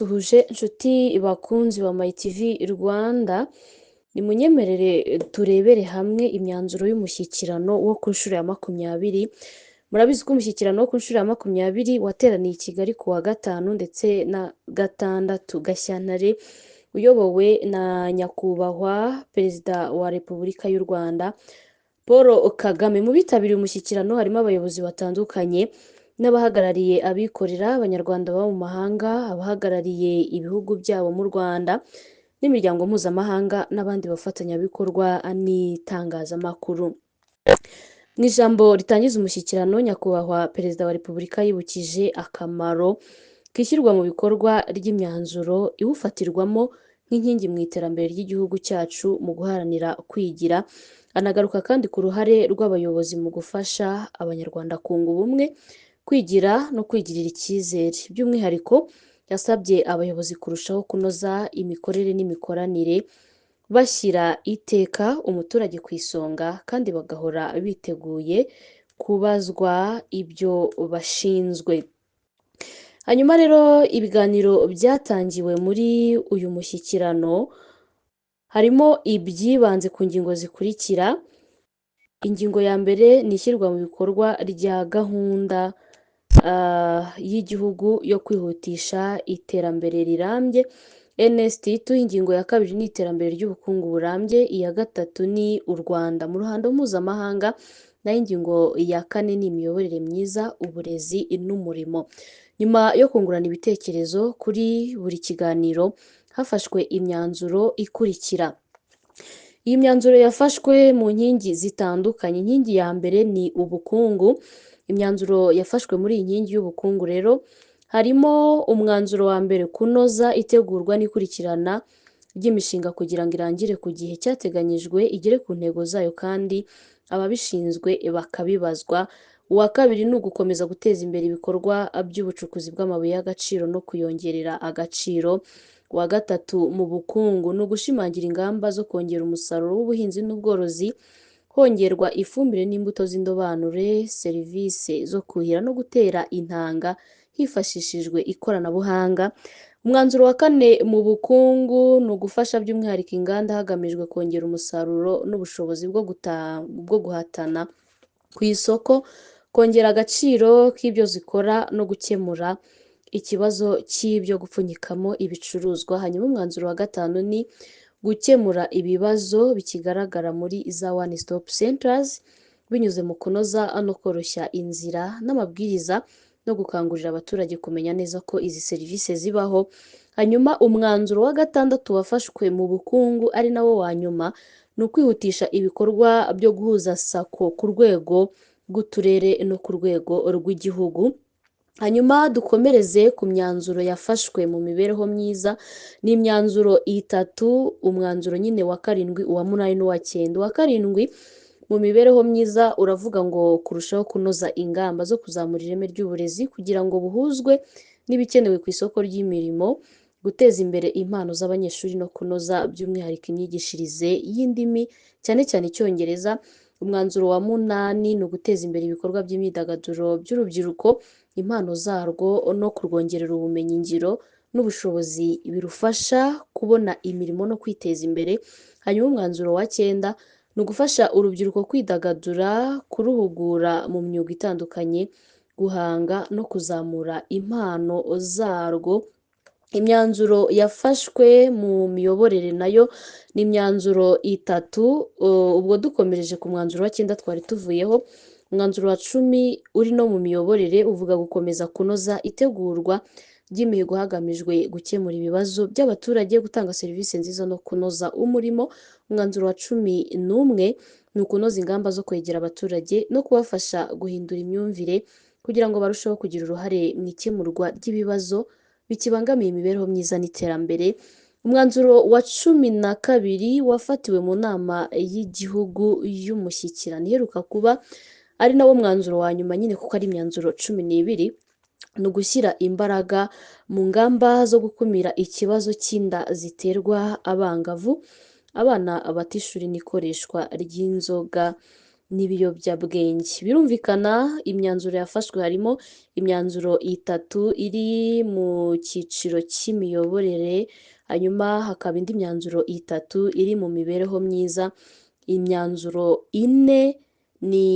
Duhuje inshuti bakunzi ba MyTV Rwanda, nimunyemerere turebere hamwe imyanzuro y'umushyikirano wo ku nshuro ya 20. Murabizi ko umushyikirano wo ku nshuro ya 20 wateraniye i Kigali ku wa gatanu ndetse na gatandatu Gashyantare, uyobowe na nyakubahwa Perezida wa Repubulika y'u Rwanda Paul Kagame. Mu bitabiriye umushyikirano harimo abayobozi batandukanye n'abahagarariye abikorera, abanyarwanda baba mu mahanga, abahagarariye ibihugu byabo mu Rwanda n'imiryango mpuzamahanga n'abandi bafatanyabikorwa n'itangazamakuru. Mu ijambo ritangiza umushyikirano, nyakubahwa Perezida wa Repubulika yibukije akamaro k'ishyirwa mu bikorwa ry'imyanzuro iwufatirwamo nk'inkingi mu iterambere ry'igihugu cyacu mu guharanira kwigira. Anagaruka kandi ku ruhare rw'abayobozi mu gufasha abanyarwanda kunga ubumwe, kwigira no kwigirira icyizere. By'umwihariko yasabye abayobozi kurushaho kunoza imikorere n'imikoranire, bashyira iteka umuturage ku isonga kandi bagahora biteguye kubazwa ibyo bashinzwe. Hanyuma rero ibiganiro byatangiwe muri uyu mushyikirano harimo ibyibanze ku ngingo zikurikira. Ingingo ya mbere ni ishyirwa mu bikorwa rya gahunda y'igihugu yo kwihutisha iterambere rirambye NST2. Ingingo ya kabiri ni iterambere ry'ubukungu burambye. Iya gatatu ni u Rwanda mu ruhando mpuzamahanga, naho ingingo ya kane ni imiyoborere myiza, uburezi n'umurimo. Nyuma yo kungurana ibitekerezo kuri buri kiganiro hafashwe imyanzuro ikurikira. Iyi myanzuro yafashwe mu nkingi zitandukanye. Inkingi ya mbere ni ubukungu. Imyanzuro yafashwe muri iyi nkingi y'ubukungu rero harimo umwanzuro wa mbere, kunoza itegurwa n'ikurikirana ry'imishinga kugira ngo irangire ku gihe cyateganyijwe, igere ku ntego zayo kandi ababishinzwe bakabibazwa. Uwa kabiri ni ugukomeza guteza imbere ibikorwa by'ubucukuzi bw'amabuye y'agaciro no kuyongerera agaciro. Uwa gatatu mu bukungu ni ugushimangira ingamba zo kongera umusaruro w'ubuhinzi n'ubworozi, hongerwa ifumbire n'imbuto z'indobanure, serivisi zo kuhira no gutera intanga hifashishijwe ikoranabuhanga. Umwanzuro wa kane mu bukungu ni ugufasha by'umwihariko inganda hagamijwe kongera umusaruro n'ubushobozi bwo guhatana ku isoko, kongera agaciro k'ibyo zikora no gukemura ikibazo cy'ibyo gupfunyikamo ibicuruzwa. Hanyuma umwanzuro wa gatanu ni gukemura ibibazo bikigaragara muri za one stop centers binyuze mu kunoza no koroshya inzira n'amabwiriza no gukangurira abaturage kumenya neza ko izi serivisi zibaho. Hanyuma umwanzuro wa gatandatu wafashwe mu bukungu ari nawo wa nyuma ni ukwihutisha ibikorwa byo guhuza sako ku rwego rw'uturere no ku rwego rw'igihugu. Hanyuma dukomereze ku myanzuro yafashwe mu mibereho myiza. Ni imyanzuro itatu, umwanzuro nyine wa karindwi, uwa munani n'uwa cyenda. Uwa karindwi mu mibereho myiza uravuga ngo kurushaho kunoza ingamba zo kuzamura ireme ry'uburezi kugira ngo buhuzwe n'ibikenewe ku isoko ry'imirimo, guteza imbere impano z'abanyeshuri no kunoza by'umwihariko imyigishirize y'indimi cyane cyane Icyongereza. Umwanzuro wa munani ni uguteza imbere ibikorwa by'imyidagaduro by'urubyiruko, impano zarwo no kurwongerera ubumenyi ngiro n'ubushobozi birufasha kubona imirimo no kwiteza imbere. Hanyuma umwanzuro wa cyenda ni ugufasha urubyiruko kwidagadura, kuruhugura mu myuga itandukanye, guhanga no kuzamura impano zarwo. Imyanzuro yafashwe mu miyoborere nayo ni imyanzuro itatu. Ubwo dukomereje ku mwanzuro wa cyenda twari tuvuyeho, umwanzuro wa cumi uri no mu miyoborere uvuga gukomeza kunoza itegurwa ry'imihigo hagamijwe gukemura ibibazo by'abaturage, gutanga serivisi nziza no kunoza umurimo. Umwanzuro wa cumi n'umwe ni ukunoza ingamba zo kwegera abaturage no kubafasha guhindura imyumvire kugira ngo barusheho kugira uruhare mu ikemurwa ry'ibibazo bikibangamiye imibereho myiza n'iterambere. Umwanzuro wa cumi na kabiri wafatiwe mu nama y'igihugu y'umushyikirano iheruka kuba ari nawo mwanzuro wa nyuma nyine kuko ari imyanzuro 12, ni ugushyira imbaraga mu ngamba zo gukumira ikibazo cy'inda ziterwa abangavu, abana bata ishuri n'ikoreshwa ry'inzoga n'ibiyobyabwenge. Birumvikana imyanzuro yafashwe harimo imyanzuro itatu iri mu cyiciro cy'imiyoborere, hanyuma hakaba indi myanzuro itatu iri mu mibereho myiza, imyanzuro ine ni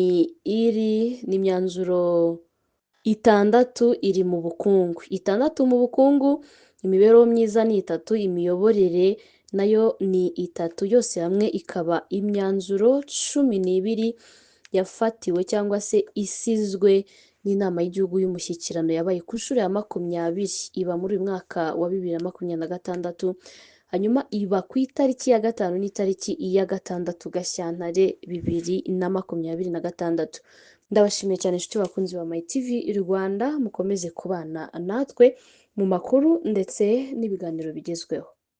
imyanzuro itandatu iri mu bukungu, itandatu mu bukungu, imibereho myiza ni itatu, imiyoborere nayo ni itatu, yose hamwe ikaba imyanzuro 12 yafatiwe cyangwa se isizwe n'inama y'igihugu y'umushyikirano yabaye ku nshuro ya 20, iba muri uyu mwaka wa 2026, hanyuma iba ku itariki ya 5 n'itariki ya 6 Gashyantare 2026. Ndabashimiye cyane inshuti bakunzi ba My TV Rwanda, mukomeze kubana natwe mu makuru ndetse n'ibiganiro bigezweho.